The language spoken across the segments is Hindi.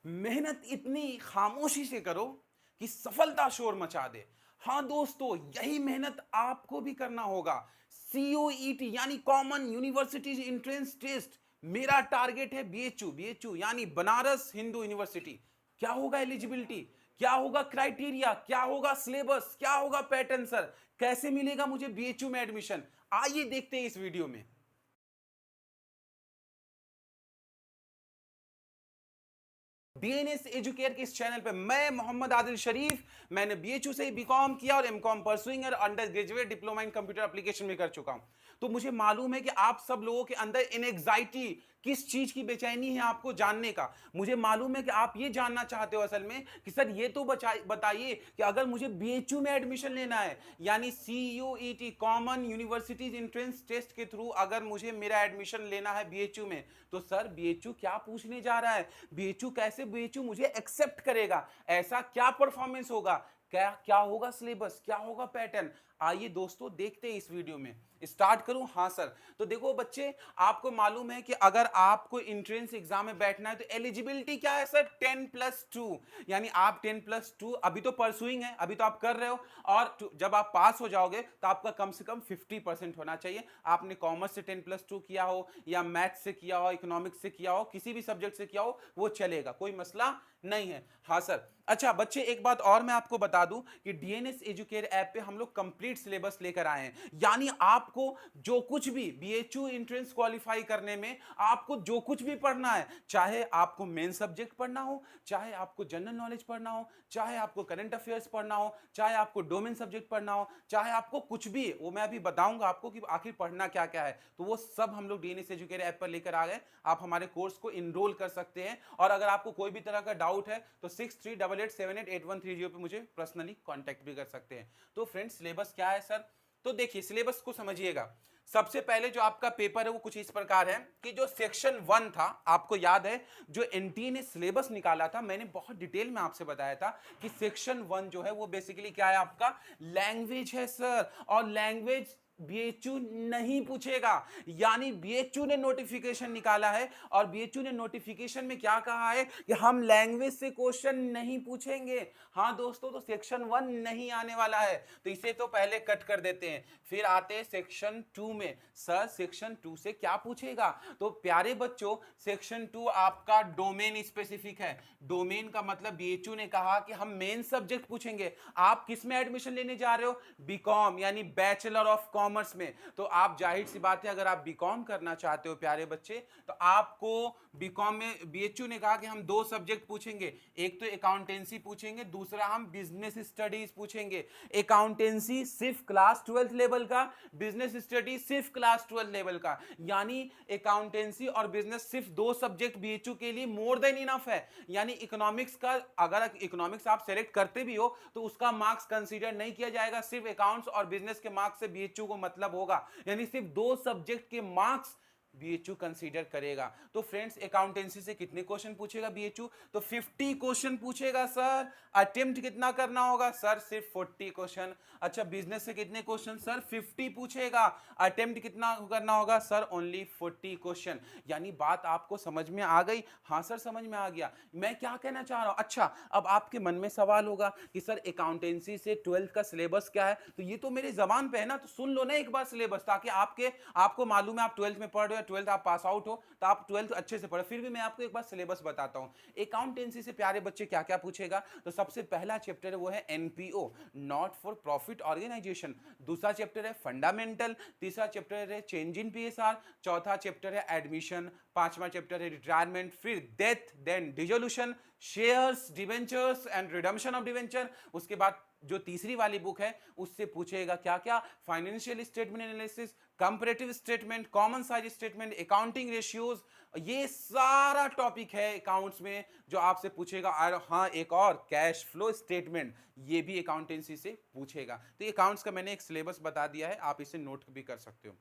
मेहनत इतनी खामोशी से करो कि सफलता शोर मचा दे। हाँ दोस्तों, यही मेहनत आपको भी करना होगा। सीओईटी यानी कॉमन यूनिवर्सिटीज एंट्रेंस टेस्ट, मेरा टारगेट है बीएचयू। बीएचयू यानी बनारस हिंदू यूनिवर्सिटी। क्या होगा एलिजिबिलिटी, क्या होगा क्राइटेरिया, क्या होगा सिलेबस, क्या होगा पैटर्न सर, कैसे मिलेगा मुझे बीएचयू में एडमिशन, आइए देखते हैं इस वीडियो में। डीएनएस एजुकेयर के इस चैनल पे मैं मोहम्मद आदिल शरीफ, मैंने बीएचयू से बीकॉम किया और एमकॉम परसुइंग और under graduate diploma in computer application में कर चुका हूं। तो मुझे मालूम है कि आप सब लोगों के अंदर इन एग्जाइटी, किस चीज की बेचैनी है आपको जानने का। मुझे मालूम है कि आप ये जानना चाहते हो असल में कि सर ये तो बताइए कि अगर मुझे बीएचयू में एडमिशन लेना है, यानी CUET common universities entrance test के थ्रू अगर मुझे मेरा एडमिशन लेना है बीएचयू में, तो सर बीएचयू क्या पूछने जा रहा है, बीएचयू कैसे बीएचयू मुझे एक्सेप्ट करेगा, ऐसा क्या परफॉर्मेंस होगा, क्या क्या होगा सिलेबस, क्या होगा पैटर्न। आइए दोस्तों देखते हैं इस वीडियो में। स्टार्ट करूं? हाँ सर। तो देखो बच्चे, आपको मालूम है कि अगर आपको एंट्रेंस एग्जाम में बैठना है तो एलिजिबिलिटी क्या है सर? 10+2, यानी आप 10+2 अभी तो परसुइंग है, अभी तो आप कर रहे हो, और जब आप पास हो जाओगे तो आपका कम से कम 50% होना चाहिए। आपने कॉमर्स से 10+2 किया हो या मैथ्स से किया हो, इकोनॉमिक्स से किया हो, किसी भी सब्जेक्ट से किया हो, वो चलेगा, कोई मसला नहीं है। हाँ सर। अच्छा बच्चे, एक बात और मैं आपको बता दूं कि डीएनएस एजुकेयर ऐप पे हम लोग कंप्लीट सिलेबस लेकर आए हैं, यानी आपको जो कुछ भी बीएचयू एंट्रेंस क्वालिफाई करने में आपको जो कुछ भी पढ़ना है, चाहे आपको मेन सब्जेक्ट पढ़ना हो, चाहे आपको जनरल नॉलेज पढ़ना हो, चाहे आपको करंट अफेयर्स पढ़ना हो, चाहे आपको डोमेन सब्जेक्ट पढ़ना हो, चाहे आपको कुछ भी, वो मैं अभी बताऊंगा आपको कि आखिर पढ़ना क्या क्या है, तो वो सब हम लोग डीएनएस एजुकेयर ऐप पर लेकर आ गए। आप हमारे कोर्स को इनरोल कर सकते हैं, और अगर आपको कोई भी तरह का डाउट है तो 6388788130 पे मुझे पर्सनली कांटेक्ट भी कर सकते हैं। तो फ्रेंड्स, सिलेबस क्या है सर? तो देखिए सिलेबस को समझिएगा। सबसे पहले जो आपका पेपर है वो कुछ इस प्रकार है कि जो सेक्शन 1 था, आपको याद है जो एनटीए ने सिलेबस निकाला था, मैंने बहुत डिटेल में आपसे बताया था कि सेक्शन 1 जो है वो बेसिकली क्या है, आपका लैंग्वेज है सर। और लैंग्वेज बीएचयू नहीं पूछेगा, यानी बीएचयू ने नोटिफिकेशन निकाला है, और बीएचयू ने नोटिफिकेशन में क्या कहा है कि हम लैंग्वेज से क्वेश्चन नहीं पूछेंगे। हाँ दोस्तों, तो सेक्शन 1 नहीं आने वाला है, तो इसे तो पहले कट कर देते हैं। फिर आते हैं सेक्शन 2 में। सर सेक्शन 2 से क्या पूछेगा? तो प्यारे बच्चों, सेक्शन 2 आपका डोमेन स्पेसिफिक है। डोमेन का मतलब बीएचयू ने कहा कि हम मेन सब्जेक्ट पूछेंगे। आप किस में एडमिशन लेने जा रहे हो? बीकॉम, यानी बैचलर ऑफ कॉमर्स में। तो आप, जाहिर सी बात है, अगर आप बीकॉम करना चाहते हो प्यारे बच्चे, तो आपको बीकॉम में बीएचयू ने कहा कि हम 2 सब्जेक्ट पूछेंगे, एक तो अकाउंटेंसी पूछेंगे, दूसरा हम बिजनेस स्टडीज पूछेंगे। अकाउंटेंसी सिर्फ क्लास 12th लेवल का, बिजनेस स्टडीज सिर्फ क्लास 12th लेवल का, यानी अकाउंटेंसी और बिजनेस सिर्फ 2 सब्जेक्ट बीएचयू के लिए मोर देन इनफ है। यानी इकोनॉमिक्स का, अगर इकोनॉमिक्स आप सेलेक्ट करते भी हो तो उसका मार्क्स कंसीडर नहीं किया जाएगा, सिर्फ अकाउंट्स और बिजनेस के मार्क्स से बीएचयू को मतलब होगा, यानी सिर्फ 2 सब्जेक्ट के मार्क्स बीएचयू कंसीडर करेगा। तो फ्रेंड्स, अकाउंटेंसी से कितने क्वेश्चन पूछेगा बीएचयू? तो 50 क्वेश्चन पूछेगा सर। अटेम्प्ट कितना करना होगा सर? सिर्फ 40 क्वेश्चन। अच्छा, बिजनेस से कितने क्वेश्चन सर? 50 पूछेगा। अटेम्प्ट कितना करना होगा सर? Only 40 question. यानी बात आपको समझ में आ गई? हाँ सर, समझ में आ गया। मैं क्या कहना चाह रहा हूं? अच्छा, अब आपके मन में सवाल होगा कि सर अकाउंटेंसी से 12th का सिलेबस क्या है? तो ये तो मेरी जबान पे है ना, तो सुन लो ना एक बार सिलेबस, ताकि आपको मालूम है, आप 12th में पढ़ रहे हो, 12th आप पास आउट हो, तो आप 12th अच्छे से पढ़ो। फिर भी मैं आपको एक बार सिलेबस बताता हूं। अकाउंटेंसी से प्यारे बच्चे क्या क्या पूछेगा? तो सबसे पहला चैप्टर है वो है NPO, not for profit organisation. दूसरा चैप्टर है फंडामेंटल। तीसरा चैप्टर है चेंज इन पीएसआर। चौथा चैप्टर है एडमिशन। पांचवा चैप्टर है रिटायरमेंट, फिर death, then dissolution, shares, debentures and redemption of debenture. उसके बाद जो तीसरी वाली बुक है उससे पूछेगा क्या क्या? Financial statement analysis, comparative statement, common size statement, accounting ratios, ये सारा टॉपिक है अकाउंट्स में जो आपसे पूछेगा। और हाँ, एक और कैश फ्लो स्टेटमेंट, ये भी अकाउंटेंसी से पूछेगा। तो ये अकाउंट्स का मैंने एक सिलेबस बता दिया है, आप इसे नोट भी कर सकते हो।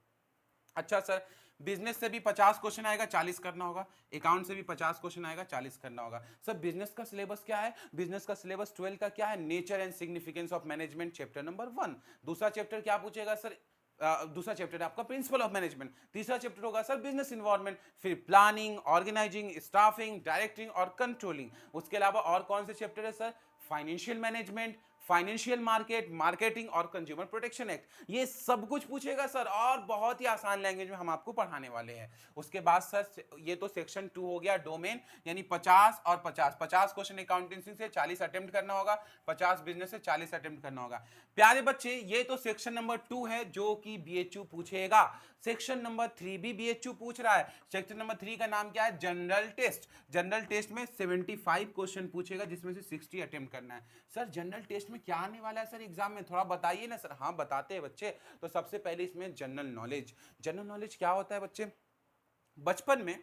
अच्छा सर, बिजनेस से भी 50 क्वेश्चन आएगा, 40 करना होगा। अकाउंट से भी 50 क्वेश्चन आएगा, 40 करना होगा। सर बिजनेस का सिलेबस क्या है? बिजनेस का सिलेबस 12 का क्या है? Nature and significance of management, chapter number 1। दूसरा चैप्टर क्या पूछेगा सर? दूसरा चैप्टर है आपका प्रिंसिपल ऑफ मैनेजमेंट, तीसरा चैप्टर होगा सर बिजनेस इन्वायरमेंट, फिर प्लानिंग, ऑर्गेनाइजिंग, स्टाफिंग, डायरेक्टिंग और कंट्रोलिंग। उसके अलावा और कौन से चैप्टर है sir? Financial management, financial market, marketing और कंज्यूमर प्रोटेक्शन एक्ट। ये सब कुछ पूछेगा सर, और बहुत ही आसान लैंग्वेज में हम आपको पढ़ाने वाले हैं। उसके बाद सर ये तो सेक्शन 2 हो गया, डोमेन, यानी 50 और 50 क्वेश्चन अकाउंटेंसी से 40 अटेम्प्ट करना होगा, 50 बिजनेस से 40 अटेम्प्ट करना होगा। प्यारे बच्चे, ये तो सेक्शन नंबर 2 है जो कि बीएचयू पूछेगा। सेक्शन नंबर 3 भी बीएचयू पूछ रहा है। सेक्शन नंबर 3 का नाम क्या है? General test. जनरल टेस्ट में 75 क्वेश्चन पूछेगा, जिसमें से 60 अटेम्प्ट करना है। सर जनरल टेस्ट में क्या आने वाला है सर एग्जाम में, थोड़ा बताइए ना सर। हाँ बताते हैं बच्चे। तो सबसे पहले इसमें जनरल नॉलेज। जनरल नॉलेज क्या होता है बच्चे? बचपन में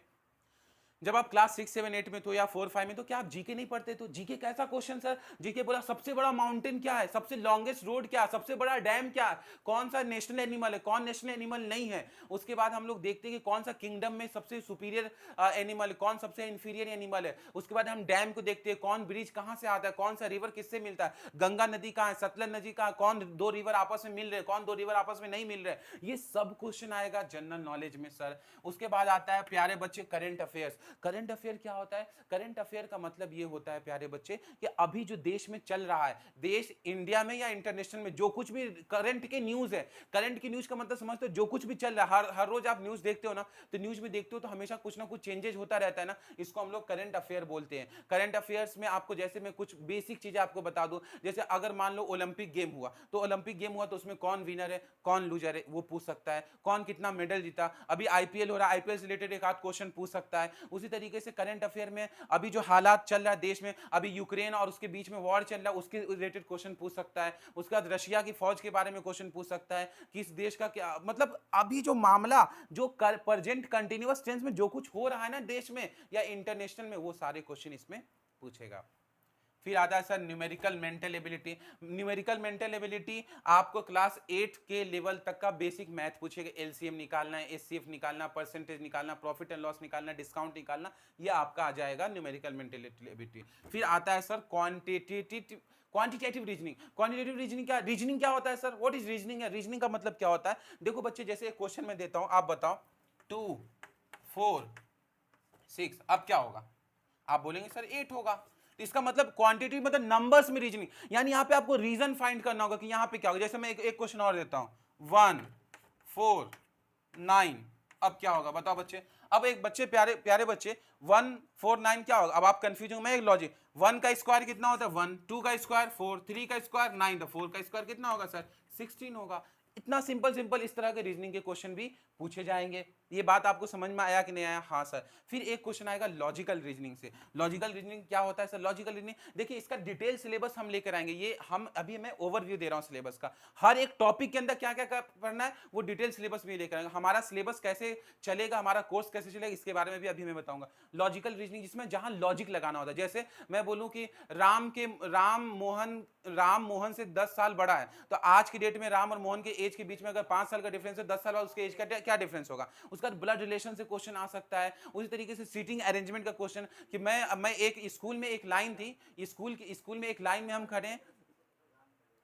जब आप क्लास 6, 7, 8 में तो या 4, 5 में, तो क्या आप जीके नहीं पढ़ते? तो जीके कैसा क्वेश्चन सर? जीके बोला सबसे बड़ा माउंटेन क्या है, सबसे लॉन्गेस्ट रोड क्या है, सबसे बड़ा डैम क्या है, कौन सा नेशनल एनिमल है, कौन नेशनल एनिमल नहीं है। उसके बाद हम लोग देखते हैं कि कौन सा किंगडम में सबसे सुपीरियर एनिमल है, कौन सबसे इंफीरियर एनिमल है। उसके बाद हम डैम को देखते हैं, कौन ब्रिज कहाँ से आता है, कौन सा रिवर किससे मिलता है, गंगा नदी कहाँ है, सतलज नदी कहाँ, कौन दो रिवर आपस में मिल रहे, कौन दो रिवर आपस में नहीं मिल रहे। ये सब क्वेश्चन आएगा जनरल नॉलेज में सर। उसके बाद आता है प्यारे बच्चे करंट अफेयर्स। करंट अफेयर क्या होता है? करंट अफेयर का मतलब ये होता है प्यारे बच्चे कि अभी जो देश में चल रहा है, देश इंडिया में या इंटरनेशनल में जो कुछ भी करंट के न्यूज है, करंट की न्यूज का मतलब समझते हो, जो कुछ भी चल रहा है, हर रोज आप न्यूज देखते हो ना, तो न्यूज में देखते हो तो हमेशा कुछ ना कुछ चेंजेस होता रहता है ना, इसको हम लोग करंट अफेयर बोलते हैं। करंट अफेयर्स में आपको, जैसे मैं कुछ बेसिक चीजें आपको बता दूं, जैसे अगर मान लो ओलंपिक गेम हुआ, तो ओलंपिक गेम हुआ तो उसमें कौन विनर है, कौन लूजर है, वो पूछ सकता है। कौन कितना मेडल जीता, अभी आईपीएल हो रहा है, आईपीएल से रिलेटेड एक आध क्वेश्चन पूछ सकता है। उसी तरीके से करंट अफेयर में अभी जो हालात चल रहा है देश में, अभी यूक्रेन और उसके बीच में वॉर चल रहा है, उसके रिलेटेड क्वेश्चन पूछ सकता है। उसके बाद रशिया की फौज के बारे में क्वेश्चन पूछ सकता है कि इस देश का क्या मतलब, अभी जो मामला जो प्रेजेंट कंटिन्यूअस टेंस में जो कुछ हो रहा है ना देश में या इंटरनेशनल में, वो सारे क्वेश्चन इसमें पूछेगा। फिर आता है sir numerical mental ability. Numerical mental ability आपको क्लास 8 के लेवल तक का बेसिक मैथ पूछेगा। एलसीएम निकालना है, एचसीएफ निकालना, परसेंटेज निकालना, प्रॉफिट एंड लॉस निकालना, डिस्काउंट निकालना, ये आपका आ जाएगा न्यूमेरिकल मेंटल एबिलिटी। फिर आता है sir quantitative reasoning. Quantitative reasoning क्या, रीजनिंग क्या होता है सर? व्हाट इज रीजनिंग है? रीजनिंग का मतलब क्या होता है? देखो बच्चे, जैसे एक क्वेश्चन मैं देता हूं, आप बताओ 2, 4, 6, अब क्या होगा? आप बोलेंगे सर 8 होगा। तो इसका मतलब क्वांटिटी मतलब नंबर्स में रीजनिंग, यानी यहां पे आपको रीजन फाइंड करना होगा कि यहां पे क्या होगा। जैसे मैं एक क्वेश्चन और देता हूं 1, 4, 9, अब क्या होगा बताओ बच्चे। अब एक बच्चे प्यारे प्यारे बच्चे 1, 4, 9 क्या होगा? अब आप कंफ्यूज हो, मैं एक लॉजिक, 1 का स्क्वायर कितना होता है 1, 2 का स्क्वायर 4, 3 का स्क्वायर 9, तो 4 का स्क्वायर कितना होगा सर 16 होगा। इतना सिंपल इस तरह के रीजनिंग के क्वेश्चन भी पूछे जाएंगे। ये बात आपको समझ में आया कि नहीं आया? हाँ सर। फिर एक क्वेश्चन आएगा लॉजिकल रीजनिंग से। लॉजिकल रीजनिंग क्या होता है सर? लॉजिकल रीजनिंग देखिए, इसका डिटेल सिलेबस हम लेकर आएंगे। ये हम अभी मैं ओवरव्यू दे रहा हूँ सिलेबस का, हर एक टॉपिक के अंदर क्या क्या करना है वो डिटेल सिलेबस में लेकर आएंगे। हमारा सिलेबस कैसे चलेगा, हमारा कोर्स कैसे चलेगा, इसके बारे में भी अभी मैं बताऊंगा। लॉजिकल रीजनिंग जिसमें जहां लॉजिक लगाना होता है, जैसे मैं बोलूं कि राम मोहन से 10 साल बड़ा है, तो आज की डेट में राम और मोहन के एज के बीच में अगर 5 साल का डिफरेंस है, 10 साल बाद उसके एज का क्या डिफरेंस होगा। उसका ब्लड रिलेशन से क्वेश्चन आ सकता है। उसी तरीके से सीटिंग अरेंजमेंट का क्वेश्चन कि मैं एक स्कूल में एक लाइन थी, स्कूल में एक लाइन में हम खड़े हैं,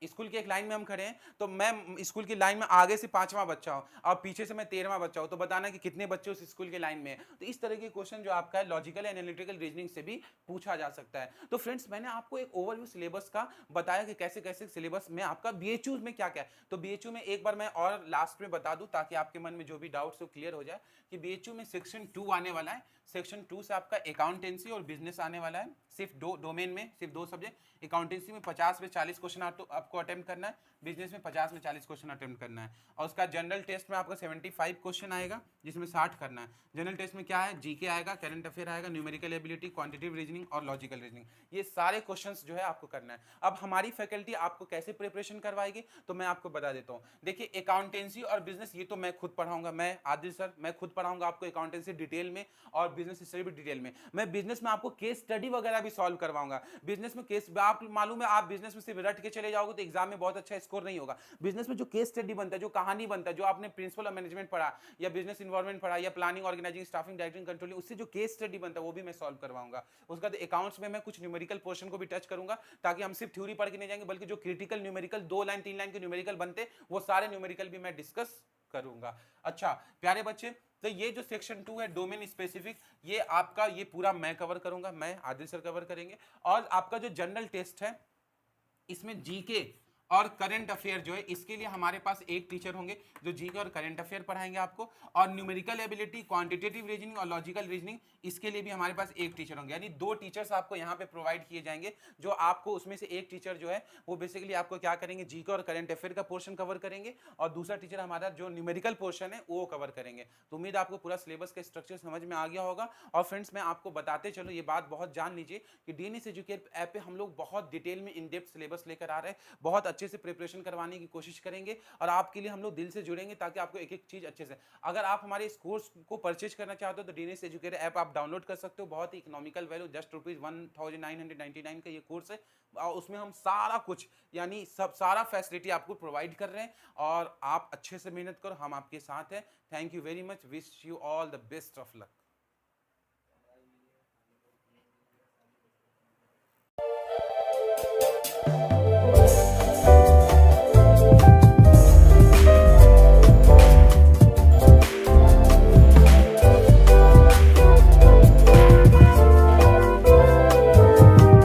स्कूल की एक लाइन में हम खड़े हैं, तो मैं स्कूल की लाइन में आगे से 5वां बच्चा हूं और पीछे से मैं 13वां बच्चा हूं, तो बताना कि कितने बच्चे उस स्कूल के लाइन में है। तो इस तरह के क्वेश्चन जो आपका है लॉजिकल एनालिटिकल रीजनिंग से भी पूछा जा सकता है। तो फ्रेंड्स, मैंने आपको एक ओवरव्यू सिलेबस का बताया कि कैसे कैसे सिलेबस में आपका बीएचयू में क्या क्या है। तो बीएचयू में एक बार मैं और लास्ट में बता दूं ताकि आपके मन में जो भी डाउट्स हो क्लियर हो जाए, कि बीएचयू में सेक्शन 2 आने वाला है। सेक्शन 2 से आपका अकाउंटेंसी और बिजनेस आने वाला है। सिर्फ 2 डोमेन में, सिर्फ 2 सब्जेक्ट। अकाउंटेंसी में 50 में 40 क्वेश्चन आपको अटेम्प्ट करना है, बिजनेस में 50 में 40 क्वेश्चन अटेम्प्ट करना है। और उसका जनरल टेस्ट में आपका 75 क्वेश्चन आएगा, जिसमें 60 करना है। जनरल टेस्ट में क्या है, जीके आएगा, करंट अफेयर आएगा, न्यूमेरिकल एबिलिटी, क्वांटिटेटिव रीजनिंग और लॉजिकल रीजनिंग, ये सारे क्वेश्चंस जो है आपको करना है। अब हमारी फैकल्टी आपको कैसे प्रिपरेशन करवाएगी, तो मैं आपको बता देता हूँ। देखिए, अकाउंटेंसी और बिजनेस ये तो मैं खुद पढ़ाऊंगा, मैं आदिल सर मैं खुद पढ़ाऊंगा आपको अकाउंटेंसी डिटेल में, और बिजनेस स्टडी भी डिटेल में, मैं बिजनेस में आपको केस स्टडी वगैरह भी सॉल्व करवाऊंगा। बिजनेस में केस, आप मालूम है आप बिजनेस में सिर्फ रट के चले जाओगे तो एग्जाम में बहुत अच्छा स्कोर नहीं होगा। बिजनेस में जो केस स्टडी बनता है, जो कहानी बनता है, जो आपने प्रिंसिपल ऑफ मैनेजमेंट पढ़ा या बिजनेस इन्वायरमेंट पढ़ा या planning organising staffing directing controlling, उससे जो केस स्टडी बनता है वो भी मैं सॉल्व करवाऊंगा। उसके बाद अकाउंट्स में मैं कुछ न्यूमेरिकल पोर्शन को भी टच करूंगा, ताकि हम सिर्फ थ्योरी पढ़ के नहीं जाएंगे, बल्कि जो क्रिटिकल न्यूमेरिकल 2 लाइन 3 लाइन के न्यूमेरिकल बनते वो सारे न्यूमेरिकल भी मैं डिस्कस करूंगा। अच्छा प्यारे बच्चे, तो ये जो सेक्शन 2 है डोमेन स्पेसिफिक, ये आपका ये पूरा मैं कवर करूंगा, मैं आदिल सर कवर करेंगे। और आपका जो जनरल टेस्ट है इसमें जीके और करंट अफेयर जो है इसके लिए हमारे पास एक टीचर होंगे जो जीके और करंट अफेयर पढ़ाएंगे आपको, और न्यूमेरिकल एबिलिटी, क्वांटिटेटिव रीजनिंग और लॉजिकल रीजनिंग इसके लिए भी हमारे पास एक टीचर होंगे। यानी 2 टीचर्स आपको यहाँ पे प्रोवाइड किए जाएंगे, जो आपको उसमें से एक टीचर जो है वो बेसिकली आपको क्या करेंगे, जीके और करंट अफेयर का पोर्शन कवर करेंगे, और दूसरा टीचर हमारा जो न्यूमेरिकल पोर्शन है वो कवर करेंगे। तो उम्मीद आपको पूरा सिलेबस का स्ट्रक्चर समझ में आ गया होगा। और फ्रेंड्स मैं आपको बताते चलो, ये बात बहुत जान लीजिए कि डीएनएस एजुकेट ऐप पे हम लोग बहुत डिटेल में इन डेप्थ सिलेबस लेकर आ रहे हैं, बहुत अच्छे से प्रिपरेशन करवाने की कोशिश करेंगे, और आपके लिए हम लोग दिल से जुड़ेंगे ताकि आपको एक एक चीज अच्छे से। अगर आप हमारे इस कोर्स को परचेज करना चाहते हो तो डीएनएस एजुकेटर ऐप आप डाउनलोड कर सकते हो, बहुत ही इकोनॉमिकल वैल्यू, जस्ट ₹1999 का ये कोर्स है, और उसमें हम सारा कुछ यानी सब सारा फैसिलिटी आपको प्रोवाइड कर रहे हैं, और आप अच्छे से मेहनत करो, हम आपके साथ हैं। Thank you very much, wish you all the best of luck.